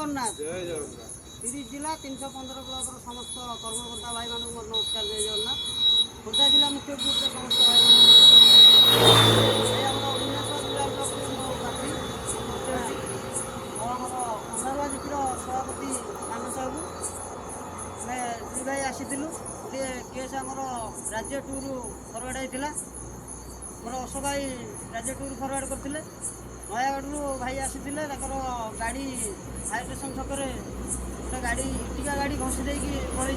जगन्नाथ 30 जिला 315 ब्लॉक समस्त कर्मकर्ता भाई मान नमस्कार। जय जगन्नाथ। खोर्धा जिला मुख्य ग्रुप समस्त भाई अंधारवाजीर सभापति मान साहू श्री भाई आसीलु गोटे केस आमर राज्य टूर फरवर्ड होता मोर अशोक भाई राज्य टूर फरवर्ड करते नयागढ़ भाई आसी गाड़ी फायर स्टेशन छकरे गोटे गाड़ी टीका गाड़ी घसी दे पड़े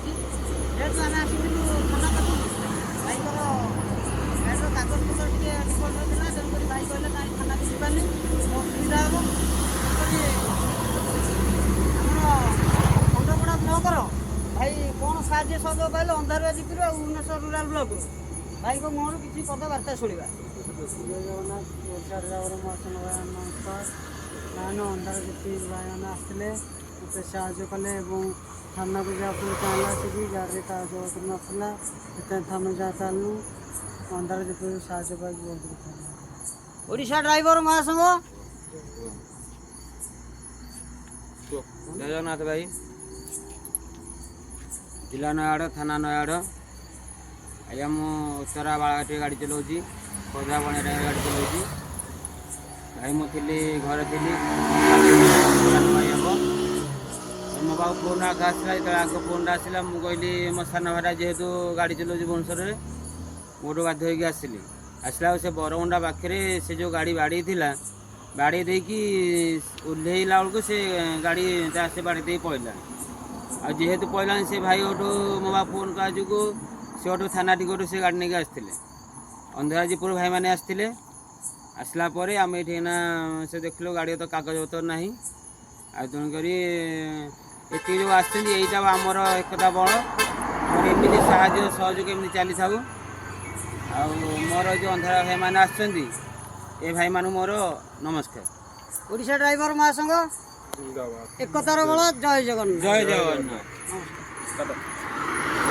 जेहतु आम आसलु थाना पाखु भाई गाड़ीर कागज पत्र टे डिफल्ट होता तेणुक भाई कहले ना थाना को जानी असुविधा हम आमर खंडपड़ा ब्लकर भाई कौन साहय सहयोग पाइल अंधारवाजीपुर और भुवनेश्वर रूराल ब्लक भाई को मुहर किसी पदबार्ता शुणा। जय जगन्नाथ नमस्कार नान अंधारवाजी भाई मैंने आसते मत साहय कले थाना को जहाँ चाहला आसिक गाड़ी कागज नाला थाना जहाँ चालू अंधारवाजी साहय पाई बहुत ओडिशा ड्राइवर महासंघ जय जगन्नाथ भाई जिला नयागढ़ थाना नयागढ़ आज्ञा मु उत्तरा बालाघाटी गाड़ी चलाऊँगी खोर्धा बणिया गाड़ी चलाऊँगी भाई मुझे घर थी मो पाक फोन आगे आसला जो आग फोन आसला मुझे मो सान भाई जेहेतु गाड़ी चलाऊँगी भुवनेश्वर मोटू बाध्य होगी आसली आसला से बरमुंडा पाखे से जो गाड़ी बाड़ी थी बाड़ी देकी ओह्लैला बेलू से गाड़ी से बाड़ी दे पड़ा आ जेहेतु पहला से भाई ओटू मो बाप फोन का जुगु से ओटू थाना टिकटू से गाड़ी नहीं आसते अंधारवाजीपुर भाई मैंने आसते आसला आम ये से देखल गाड़ी तो कागज पतर ना आ तेणुक ये जो आसटा आमर एकता बल मोर एमती साहय सहयोग एमती चली था मोर जो अंधार भाई मैंने आसछन्ति ए भाई मान मोर नमस्कार। ओडिशा ड्राइवर महासंघ एकतार बल जय जगन्नाथ। जय जगन्नाथ।